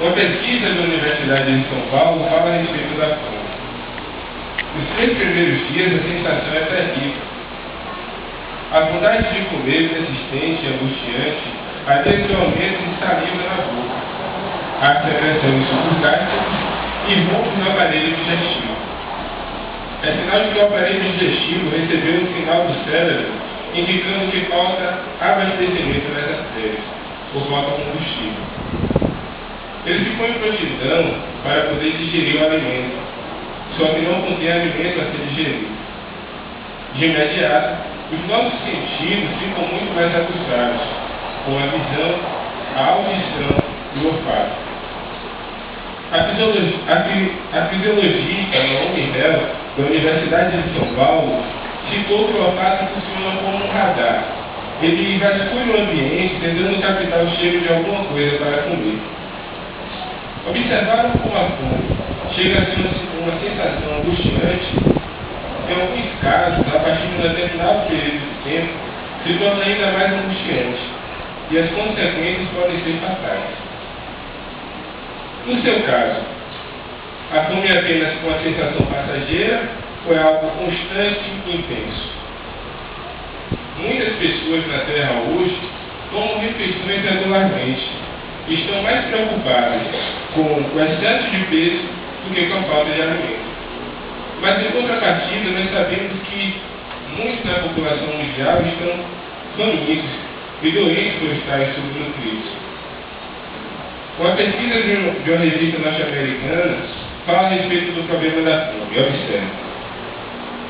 Uma pesquisa da Universidade de São Paulo fala a respeito da fome. Nos 3 primeiros dias, a sensação é terrível. A vontade de comer, persistente e angustiante, até que o aumento de saliva na boca, a secreção sufocantes e rompos no aparelho digestivo. É sinal de que o aparelho digestivo recebeu um sinal do cérebro indicando que falta abastecimento nas artérias, ou falta combustível. Ele ficou em prontidão para poder digerir o alimento, só que não contém alimento a ser digerido. De imediato, os nossos sentidos ficam muito mais aguçados, com a visão, a audição e o olfato. A fisiologista Naomi Bell, da Universidade de São Paulo, citou que o olfato funciona como um radar. Ele vasculha o ambiente tentando captar o cheiro de alguma coisa para comer. Observaram como a fome chega a ser uma sensação angustiante. Em alguns casos, a partir de um determinado período de tempo, se torna ainda mais angustiante, e as consequências podem ser fatais. No seu caso, a fome é apenas uma sensação passageira ou é algo constante e intenso? Muitas pessoas na Terra hoje tomam refeições regularmente e estão mais preocupadas com o excesso de peso do que com a falta de alimento. Mas, em contrapartida, nós sabemos que muitos na população mundial estão famintos e doentes por estarem subnutridos. Uma pesquisa de uma revista norte-americana fala a respeito do problema da fome. Observe.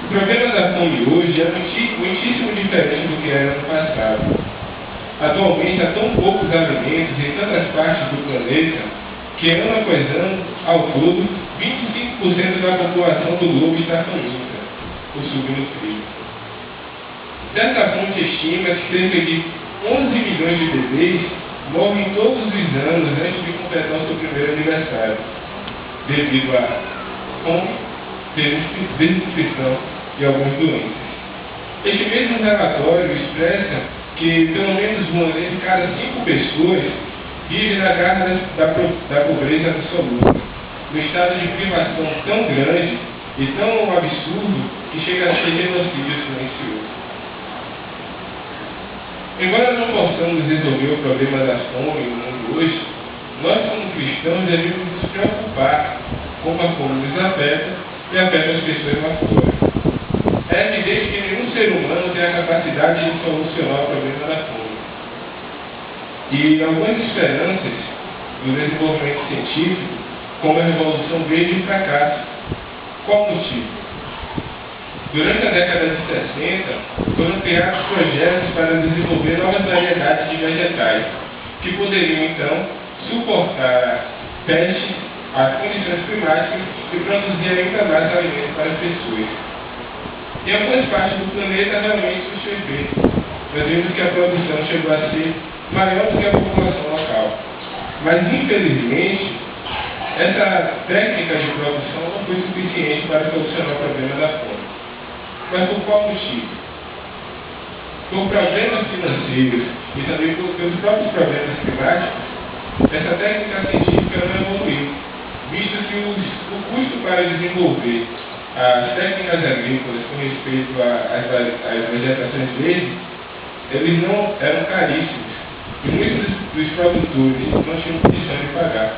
O problema da fome hoje é muitíssimo diferente do que era no passado. Atualmente há tão poucos alimentos em tantas partes do planeta que, ano após ano, ao todo, 25% da população do globo está faminta, ou subnutrida. Certa fonte estima que cerca de 11 milhões de bebês morrem todos os anos antes de completar o seu primeiro aniversário, devido à fome, desnutrição e algumas doenças. Este mesmo relatório expressa que pelo menos uma de cada 5 pessoas vive na garra da pobreza absoluta, no estado de privação tão grande e tão absurdo que chega a ser genocídio silencioso. Embora não possamos resolver o problema da fome no mundo hoje, nós como cristãos devemos nos preocupar como a fome nos afeta e afeta as pessoas lá fora. É evidente que nenhum ser humano tem a capacidade de solucionar o problema da fome. E algumas esperanças do desenvolvimento científico, como a Revolução Verde, fracassam. Qual o motivo? Durante a década de 60, foram criados projetos para desenvolver novas variedades de vegetais, que poderiam, então, suportar a peste, as condições climáticas e produzir ainda mais alimentos para as pessoas. Em algumas partes do planeta, realmente isso foi feito. Nós vimos que a produção chegou a ser maior do que a população local. Mas, infelizmente, essa técnica de produção não foi suficiente para solucionar o problema da fome. Mas por qual motivo? Por problemas financeiros e também pelos próprios problemas climáticos, essa técnica científica não evoluiu, visto que o custo para desenvolver as técnicas agrícolas com respeito às vegetações verdes, eles não eram caríssimos e muitos dos produtores não tinham condição de pagar.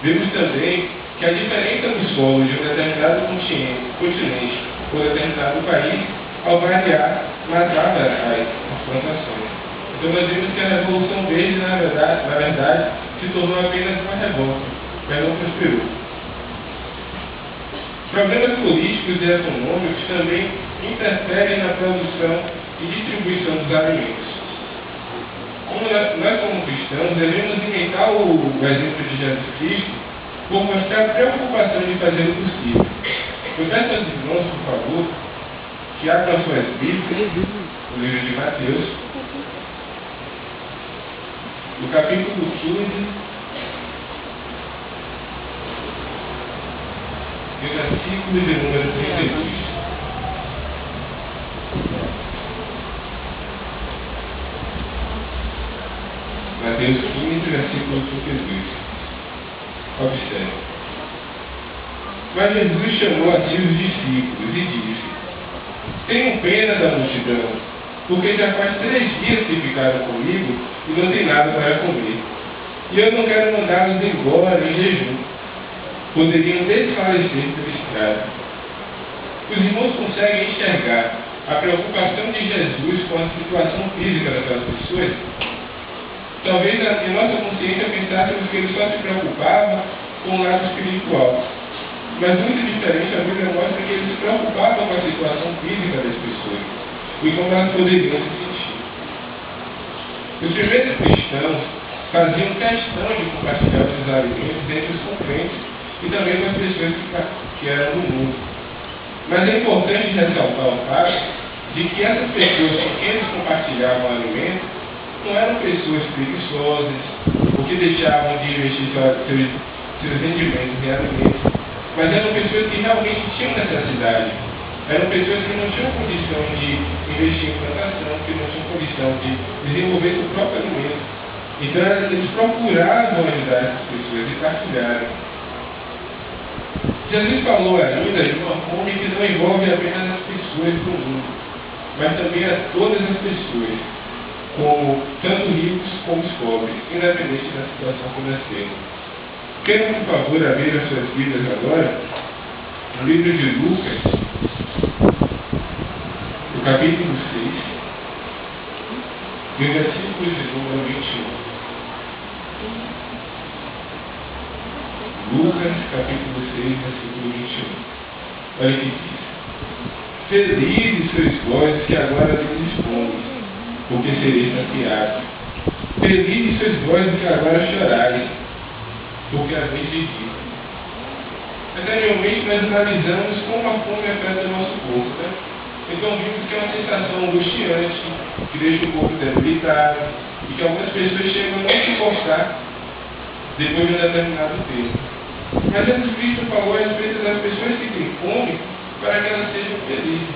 Vemos também que a diferença do solo de um determinado continente ou determinado país, ao variar, matava as plantações. Então nós vimos que a Revolução Verde, na verdade, se tornou apenas uma revolta, mas não prosperou. Problemas políticos e econômicos também interferem na produção e distribuição dos alimentos. Nós como cristãos, devemos imitar o exemplo de Jesus Cristo por mostrar a preocupação de fazer o possível. Eu peço aos irmãos, por favor, que abram suas Bíblias, o livro de Mateus, no capítulo 15, e o versículo de número 32. Mateus 15, versículo 32. Observe. Mas Jesus chamou a si os discípulos e disse: tenham pena da multidão, porque já faz 3 dias que ficaram comigo e não tem nada para comer. E eu não quero mandá-los embora em jejum. Poderiam desfalecer pela estrada. Os irmãos conseguem enxergar a preocupação de Jesus com a situação física daquelas pessoas? Talvez em nossa consciência pensássemos que ele só se preocupava com o lado espiritual. Mas muito diferente, a Bíblia mostra que ele se preocupava com a situação física das pessoas e como elas poderiam se sentir. Os primeiros cristãos faziam questão de compartilhar os alimentos entre os crentes e também com as pessoas que eram do mundo. Mas é importante ressaltar o fato de que essas pessoas com quem eles compartilhavam o alimento não eram pessoas preguiçosas ou que deixavam de investir seus rendimentos em alimentos, mas eram pessoas que realmente tinham necessidade. Eram pessoas que não tinham condição de investir em plantação, que não tinham condição de desenvolver seu próprio alimento. Então eles procuravam ajudar essas pessoas e partilharam. Jesus falou ainda de uma fome que não envolve apenas as pessoas do mundo, mas também a todas as pessoas, como tanto ricos como os pobres, independente da situação financeira. Queiram, por favor, abrir as suas Bíblias agora, no livro de Lucas, no capítulo 6, do versículo de número 21. Lucas, capítulo 6, versículo 21. Olha o que diz. Felizes sois vós que agora tendes fome, porque sereis saciados. Felizes sois vós que agora chorais, porque haveis de rir. Anteriormente nós analisamos como a fome afeta o nosso corpo, né? Então vimos que é uma sensação angustiante, que deixa o corpo debilitado, e que algumas pessoas chegam a não suportar depois de um determinado tempo. Mas Jesus Cristo falou a respeito das pessoas que têm fome para que elas sejam felizes.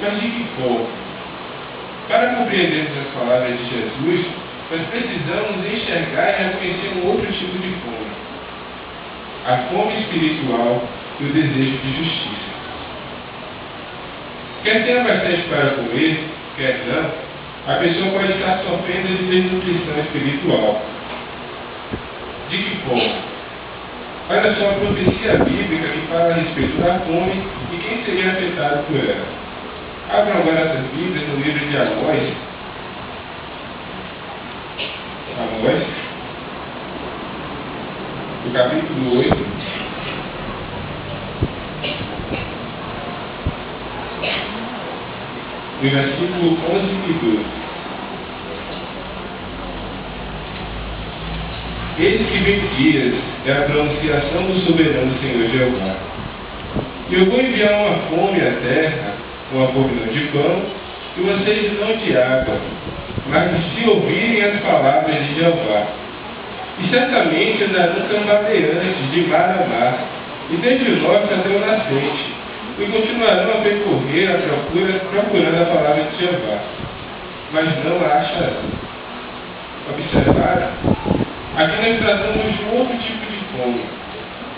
Mas de que forma? Para compreendermos as palavras de Jesus, nós precisamos enxergar e reconhecer um outro tipo de fome. A fome espiritual e o desejo de justiça. Quer tenha bastante para comer, quer não, a pessoa pode estar sofrendo de desnutrição espiritual. De que forma? Olha só a profecia bíblica que fala a respeito da fome e quem seria afetado por ela. Abram agora essas Bíblias no livro de Amós. Amós, no capítulo 8. No versículo 11 e 12. Eis que vem dias é a pronunciação do soberano Senhor Jeová. Eu vou enviar uma fome à terra, uma fome não de pão, e vocês não de água, mas se ouvirem as palavras de Jeová. E certamente andarão cambaleantes de mar a mar, e desde o norte até o nascente, e continuarão a percorrer a procura, procurando a palavra de Jeová, mas não a acharão. Observaram? Aqui nós tratamos de um outro tipo de fome,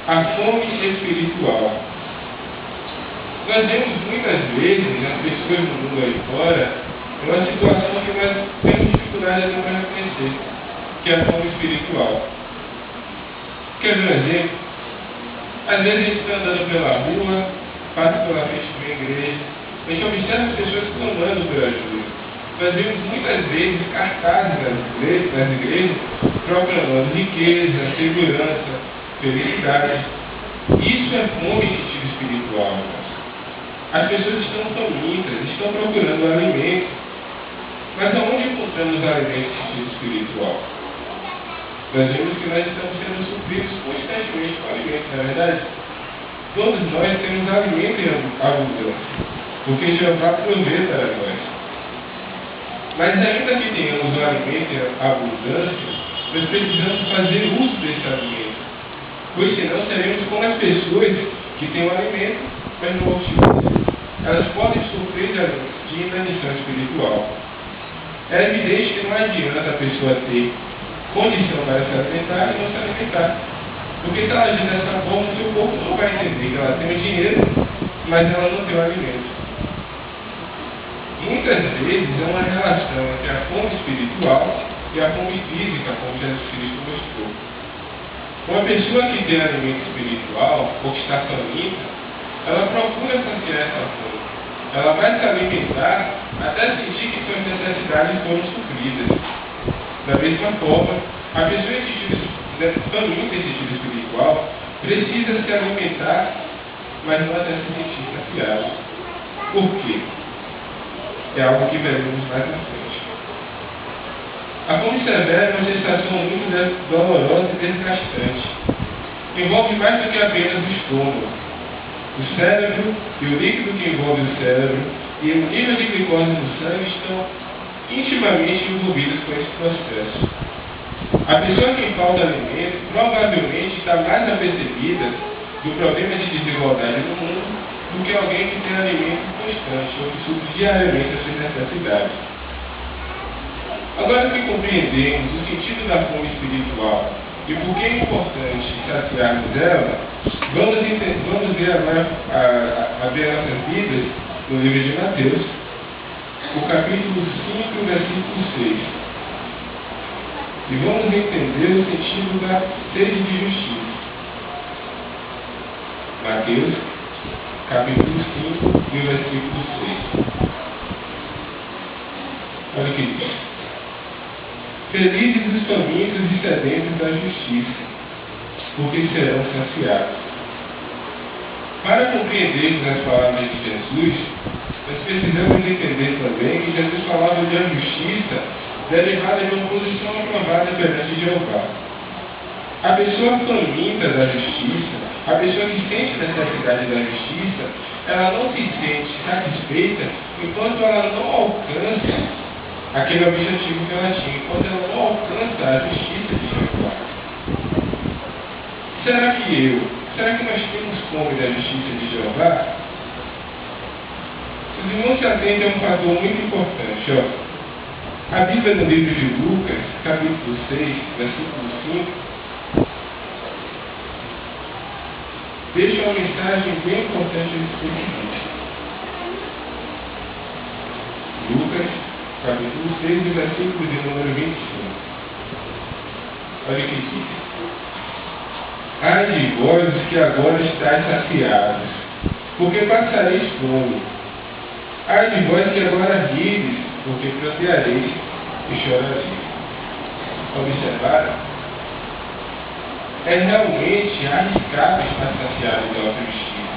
a fome espiritual. Nós vemos muitas vezes as pessoas no mundo aí fora em uma situação que nós temos dificuldade até para reconhecer, que é a fome espiritual. Quer ver um exemplo? Às vezes a gente está andando pela rua, passa pela frente de uma igreja, a gente observa as pessoas clamando por ajuda. Nós vemos muitas vezes cartazes nas igrejas proclamando riqueza, segurança, felicidade. Isso é fome de sentido espiritual. As pessoas estão famintas, estão procurando alimento. Mas aonde encontramos alimento de sentido espiritual? Nós vemos que nós estamos sendo supridos constantemente com alimento, não é verdade? Todos nós temos alimento em abundância, porque Jeová provê para nós. Mas ainda que tenhamos um alimento em abundância, nós precisamos fazer uso desse alimento, pois senão seremos como as pessoas que têm o alimento, mas não o utilizam. Elas podem sofrer de inanição espiritual. É evidente que não adianta a pessoa ter condição para se alimentar e não se alimentar. Porque se ela agir dessa forma, o seu corpo não vai entender que ela tem o dinheiro, mas ela não tem o alimento. Muitas vezes é uma relação entre a fome espiritual e a fome física, como Jesus Cristo mostrou. Uma pessoa que tem alimento espiritual, ou que está faminta, ela procura saciar essa fome. Ela vai se alimentar até sentir que suas necessidades foram supridas. Da mesma forma, a pessoa faminta em sentido espiritual precisa se alimentar, mas não até se sentir saciado. Por quê? É algo que veremos mais na frente. A fome severa é uma sensação muito dolorosa e desgastante. Envolve mais do que apenas o estômago. O cérebro e o líquido que envolve o cérebro e o nível de glicose no sangue estão intimamente envolvidos com esse processo. A pessoa que falta alimento provavelmente está mais apercebida do problema de desigualdade no mundo do que alguém que tem alimento constante ou que supre diariamente as suas necessidades. Agora que compreendemos o sentido da fome espiritual e por que é importante saciarmos ela, vamos ver agora abrir nossas vidas no livro de Mateus, o capítulo 5, versículo 6. E vamos entender o sentido da sede de justiça. Mateus, capítulo 5, versículo 6. Olha o que diz. Felizes os famintos e sedentos da justiça, porque serão saciados. Para compreendermos as palavras de Jesus, nós precisamos entender também que Jesus falava de uma justiça derivada de uma posição aprovada perante Jeová. A pessoa faminta da justiça, a pessoa que sente necessidade da justiça, ela não se sente satisfeita enquanto ela não alcança aquele objetivo que ela tinha, enquanto ela não alcança a justiça de Jeová. Será que nós temos fome da justiça de Jeová? Os irmãos se atentem a um fator muito importante. Ó. A Bíblia no livro de Lucas, capítulo 6, versículo 5, deixa uma mensagem bem importante a respeito disso. Lucas, capítulo 6, versículo de número 25. Olha o que diz. Ai de vós que agora estáis saciados, porque passareis fome. Ai de vós que agora rides, porque pranteareis e chorareis. Observaram? É realmente arriscado estar saciado de autojustiça.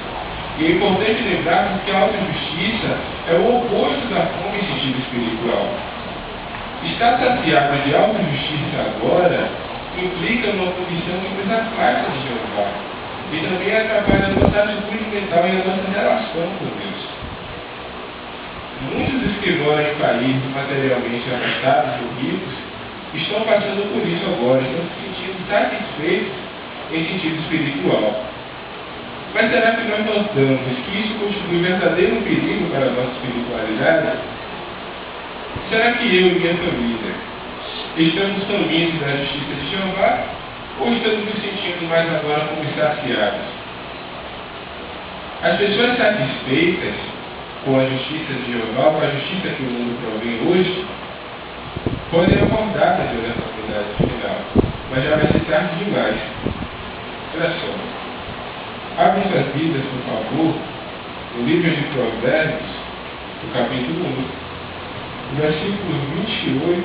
E é importante lembrarmos que a autojustiça é o oposto da fome em sentido espiritual. Estar saciado de autojustiça agora implica numa condição que nos afasta de Jeová e também atrapalha a nossa atitude mental e a nossa relação com Deus. Muitos dos que moram em países materialmente avançados ou ricos estão passando por isso agora, estão se sentindo satisfeitos em sentido espiritual. Mas será que nós notamos que isso constitui um verdadeiro perigo para a nossa espiritualidade? Será que eu e minha família estamos famintos da justiça de Jeová ou estamos nos sentindo mais agora como saciados? As pessoas satisfeitas com a justiça de Jeová, com a justiça que o mundo provém hoje, podem acordar para Deus nessa verdade final, mas já vai ser tarde demais. Olha só. Abre suas Bíblias, por favor, no livro de Provérbios, no capítulo 1, versículos 28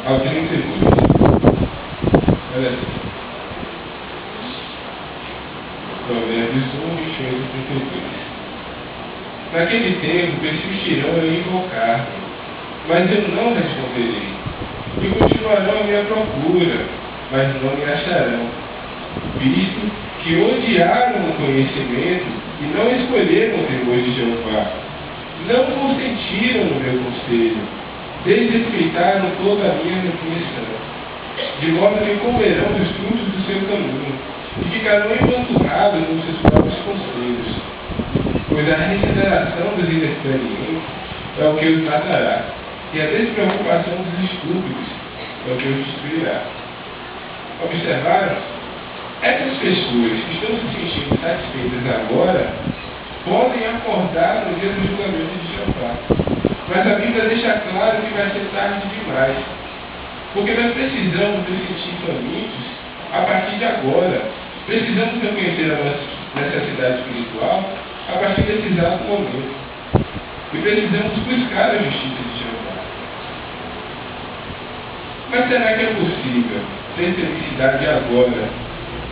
ao 32. Olha assim. Provérbios 1, 28 e 32. Naquele tempo persistirão em invocar-me, mas eu não responderei. E continuarão a minha procura, mas não me acharão. Visto que odiaram o conhecimento e não escolheram o temor de Jeová, não consentiram no meu conselho, desrespeitaram toda a minha refeição, de modo que comerão dos frutos do seu caminho, e ficarão empanturrados nos seus próprios conselhos. Pois a regeneração dos inexperientes é o que os matará, e a despreocupação dos estúpidos, é o que os destruirá. Observaram? Essas pessoas que estão se sentindo satisfeitas agora podem acordar no dia do julgamento de Jeová. Mas a Bíblia deixa claro que vai ser tarde demais. Porque nós precisamos nos sentir famintos a partir de agora. Precisamos reconhecer a nossa necessidade espiritual a partir desse exato momento. E precisamos buscar a justiça de Jeová. Mas será que é possível ter felicidade agora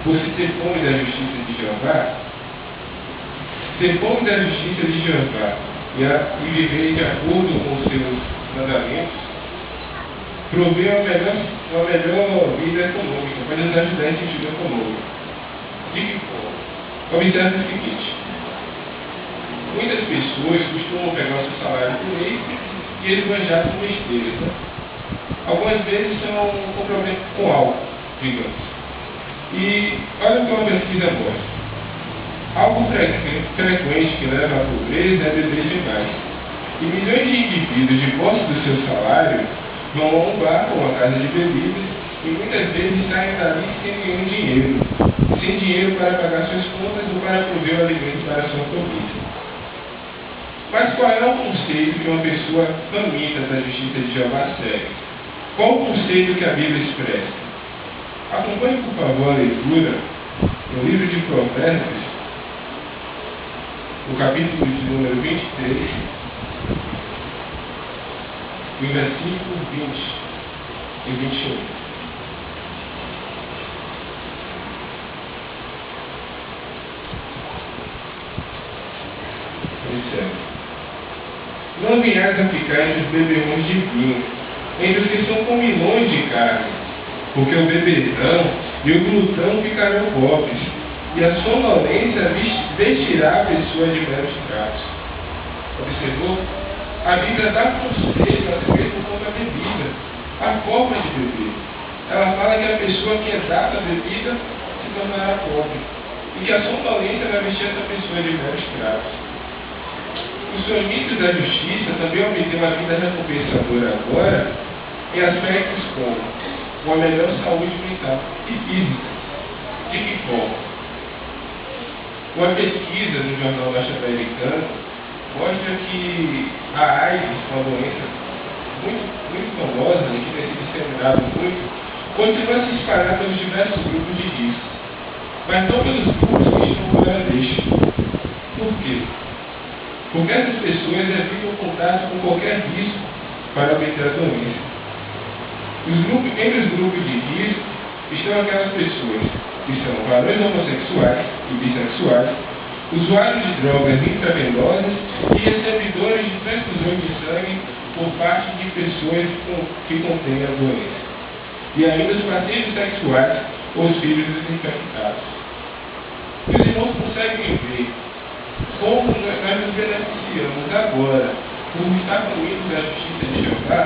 por se ter fome da justiça de Jeová? Ter fome da justiça de Jeová e viver de acordo com os seus mandamentos, prover uma melhor vida econômica, para nos ajudar em sentido econômico. De que forma? Observe o seguinte: muitas pessoas costumam pegar o seu salário por mês e esbanjar com besteira. Algumas vezes são comprometem com álcool, digamos. E olha o que uma pesquisa mostra. Algo frequente que leva à pobreza é beber demais. E milhões de indivíduos de posse do seu salário vão a um bar ou a casa de bebidas e muitas vezes saem dali sem nenhum dinheiro. Sem dinheiro para pagar suas contas ou para prover o alimento para a sua família. Mas qual é o conceito que uma pessoa faminta da justiça de Jeová segue? Qual o conceito que a Bíblia expressa? Acompanhe, por favor, a leitura no livro de Provérbios, no capítulo de número 23, no versículo 20 e 21. Observe. Não venhais a ficar entre os beberrões de vinho, entre os que são comilões de carne, porque o bebezão e o glutão ficarão pobres, e a sonolência vestirá a pessoa de meros tratos. Observou? A Bíblia dá conselho a respeito quanto à bebida, a forma de beber. Ela fala que a pessoa que é dada a bebida se tornará pobre, e que a sonolência vai vestir essa pessoa de meros tratos. Os famintos da justiça também obtêm uma vida recompensadora agora em aspectos como uma melhor saúde mental e física. De que forma? Uma pesquisa no jornal norte-americano mostra que a AIDS, uma doença muito famosa, que tem se disseminado muito, continua a se espalhar pelos diversos grupos de risco, mas não pelos grupos que estão fora deste. Por quê? Porque essas pessoas evitam contato com qualquer risco para obter a doença. Entre os grupos de risco estão aquelas pessoas que são varões homossexuais e bissexuais, usuários de drogas intravenosas e recebedores de transfusões de sangue por parte de pessoas que contêm a doença. E ainda os parceiros sexuais ou os filhos dos infectados. Os irmãos conseguem ver como nós nos beneficiamos agora por estar unidos à justiça de Jeová,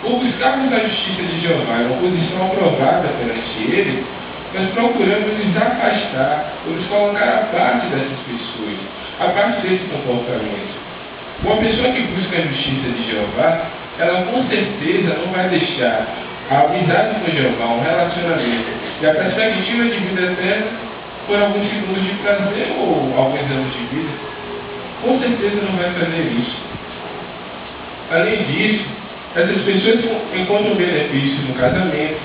por buscarmos a justiça de Jeová em uma posição aprovada perante Ele. Nós procuramos nos afastar ou nos colocar à parte dessas pessoas, à parte desse comportamento. Uma pessoa que busca a justiça de Jeová, ela com certeza não vai deixar a amizade com Jeová, um relacionamento e a perspectiva de vida eterna por alguns segundos de prazer ou alguns anos de vida. Com certeza não vai fazer isso. Além disso, essas pessoas encontram benefícios no casamento,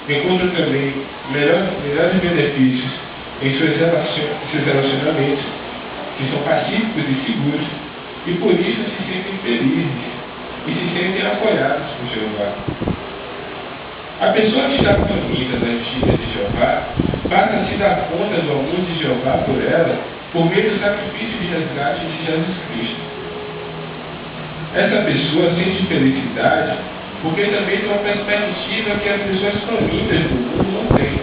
encontram também melhores benefícios em seus relacionamentos, que são pacíficos e seguros, e por isso se sentem felizes e se sentem apoiados por Jeová. A pessoa que está faminta da justiça de Jeová passa a se dar conta do amor de Jeová por ela por meio do sacrifício de resgate de Jesus Cristo. Essa pessoa sente felicidade porque também tem uma perspectiva que as pessoas famintas do mundo não têm.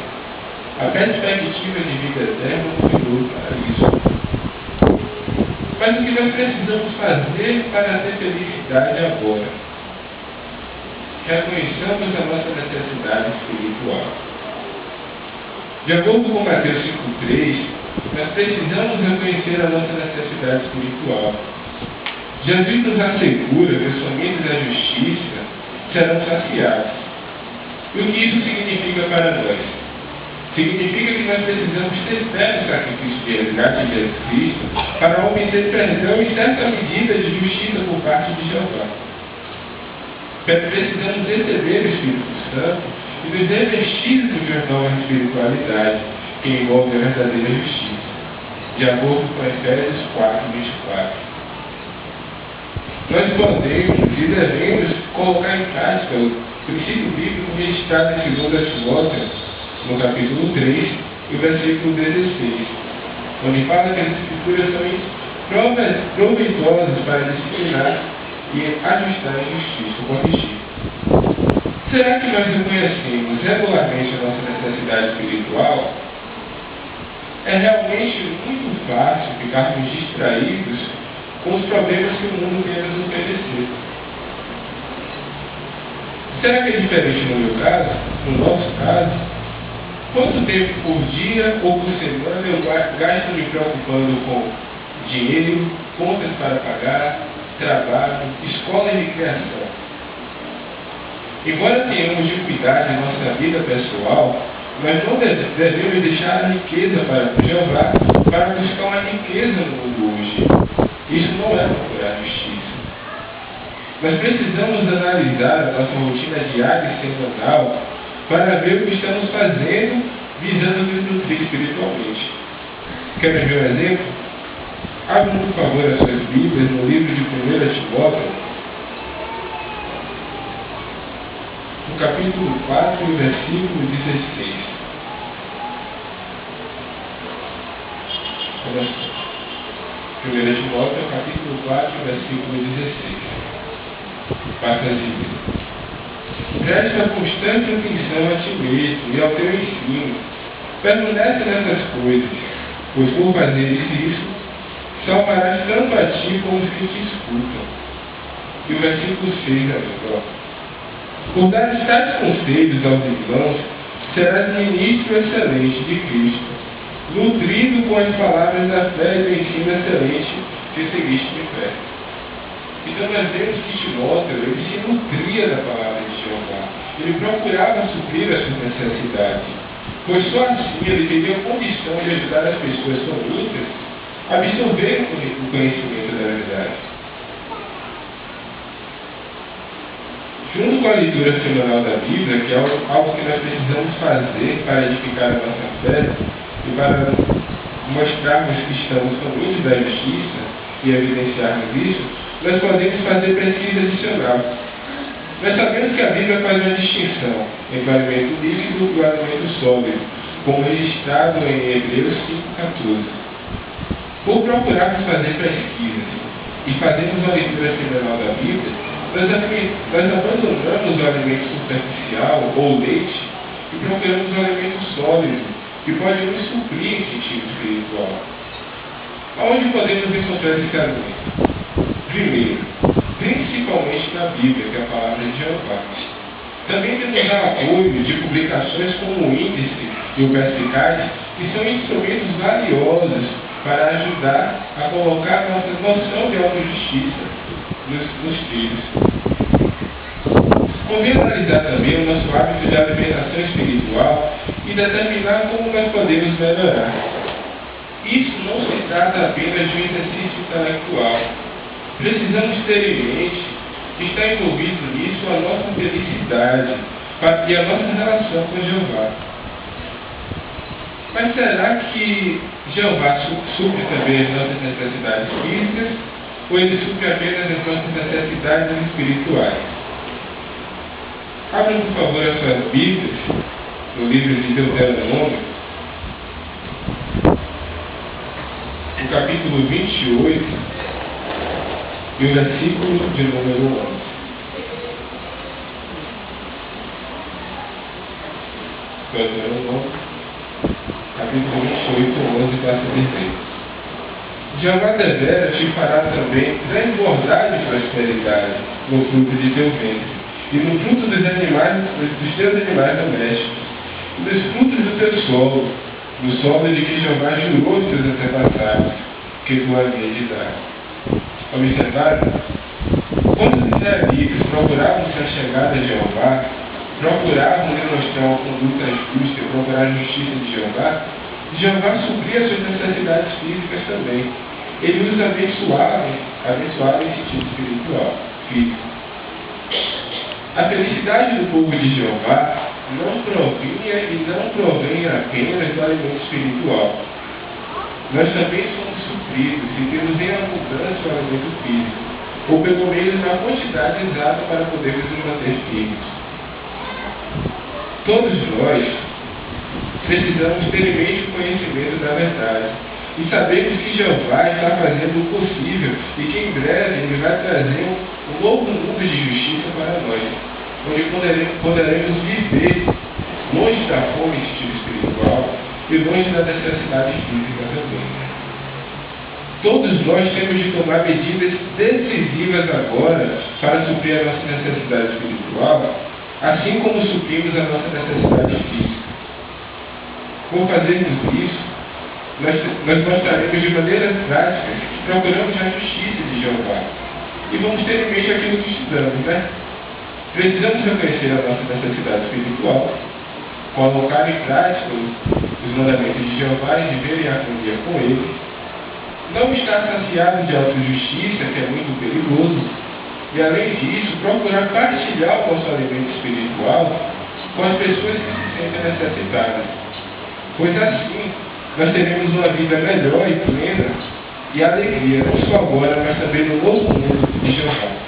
A perspectiva de vida eterna no futuro para isso. Mas o que nós precisamos fazer para ter felicidade agora? Reconheçamos a nossa necessidade espiritual. De acordo com Mateus 5,3, nós precisamos reconhecer a nossa necessidade espiritual. Jesus nos assegura que os famintos da justiça serão saciados. E o que isso significa para nós? Significa que nós precisamos ter fé no sacrifício de resgate de Jesus Cristo para obter perdão e certa medida de justiça por parte de Jeová. Precisamos receber o Espírito Santo e nos revestir de uma nova espiritualidade que envolve a verdadeira justiça, de acordo com Efésios 4:24. Nós podemos e devemos colocar em prática o princípio bíblico registrado em 2 Timóteo, no capítulo 3, e o versículo 16, onde fala que as escrituras são proveitosas para disciplinar e ajustar a justiça, corrigir. Será que nós reconhecemos regularmente a nossa necessidade espiritual? É realmente muito fácil ficarmos distraídos com os problemas que o mundo tem a nos oferecer. Será que é diferente no meu caso? No nosso caso? Quanto tempo por dia ou por semana eu gasto me preocupando com dinheiro, contas para pagar, trabalho, escola e recreação? Embora tenhamos de cuidar de nossa vida pessoal, nós não devemos deixar a riqueza para Jeová para buscar uma riqueza no mundo hoje. Isso não é procurar justiça. Nós precisamos analisar a nossa rotina diária e semanal para ver o que estamos fazendo visando nos nutrir espiritualmente. Querem ver um exemplo? Abram, por favor, as suas Bíblias no livro de 1 Timóteo, no capítulo 4, versículo 16. Olha só. 1 Timóteo, capítulo 4, versículo 16. Passa assim. Presta constante atenção a ti mesmo e ao teu ensino. Permanece nessas coisas, pois por fazeres isso, salvarás tanto a ti como os que te escutam. E o versículo 6 agora. Por dar tais conselhos aos irmãos, serás ministro excelente de Cristo, nutrido com as palavras da fé e do ensino excelente que seguiste de fé. Então nós vemos que Timóteo, ele se nutria da palavra de Jeová. Ele procurava suprir as suas necessidades, pois só assim ele teria condição de ajudar as pessoas famintas a absorver o conhecimento da verdade. Junto com a leitura semanal da Bíblia, que é algo que nós precisamos fazer para edificar a nossa fé e para mostrarmos que estamos famintos da justiça e evidenciarmos isso, nós podemos fazer pesquisa adicional. Nós sabemos que a Bíblia faz uma distinção entre o alimento líquido e o alimento sólido, como registrado em Hebreus 5:14. Por procurarmos fazer pesquisas e fazermos uma leitura semanal da Bíblia, nós abandonamos o alimento superficial ou leite e procuramos o alimento sólido, que pode nos suprir em sentido espiritual. Aonde podemos encontrar esse alimento? Primeiro, principalmente na Bíblia, que é a palavra de Jeová. Também temos apoio de publicações como o Índice e o Perspicaz, que são instrumentos valiosos para ajudar a colocar nossa noção de autojustiça nos trilhos. Convém analisar também o nosso hábito de alimentação espiritual e determinar como nós podemos melhorar. Isso não se trata apenas de um exercício intelectual. Precisamos ter em mente que está envolvido nisso a nossa felicidade e a nossa relação com Jeová. Mas será que Jeová supre também as nossas necessidades físicas ou ele supre apenas as nossas necessidades espirituais? Abram, por favor, as suas Bíblias no livro de Deuteronômio, no capítulo 28, e o versículo de número 11. Deuteronômio, capítulo 28, 11, para se dizer: Jeová deveras te fará também transbordar de prosperidade no fruto de teu ventre, e no fruto dos teus animais domésticos, e dos frutos do teu solo, do solo de que Jeová jurou aos teus antepassados, que tu havias de dar. observaram? Quando os israelitas procuravam se chegar a Jeová, procuravam demonstrar uma conduta justa e procurar a justiça de Jeová, Jeová supria suas necessidades físicas também. Ele os abençoava em sentido espiritual, físico. A felicidade do povo de Jeová não provinha e não provém apenas do alimento espiritual. Nós também somos supridos e temos em abundância o alimento físico, ou pelo menos na quantidade exata para podermos nos manter firmes. Todos nós precisamos ter em mente o conhecimento da verdade e sabemos que Jeová está fazendo o possível e que em breve Ele vai trazer um novo mundo de justiça para nós, onde poderemos viver longe da fome de sentido espiritual e longe da necessidade física também. Todos nós temos de tomar medidas decisivas agora para suprir a nossa necessidade espiritual, assim como suprimos a nossa necessidade física. Por fazermos isso, nós mostraremos de maneira prática que procuramos a justiça de Jeová. E vamos ter em mente aquilo que estudamos, né? Precisamos reconhecer a nossa necessidade espiritual, colocar em prática os mandamentos de Jeová e viver em harmonia com Ele, não estar saciado de autojustiça, que é muito perigoso, e além disso, procurar partilhar o nosso alimento espiritual com as pessoas que se sentem necessitadas. Pois assim, nós teremos uma vida melhor e plena e alegria, não só agora, mas também no novo mundo de Jeová.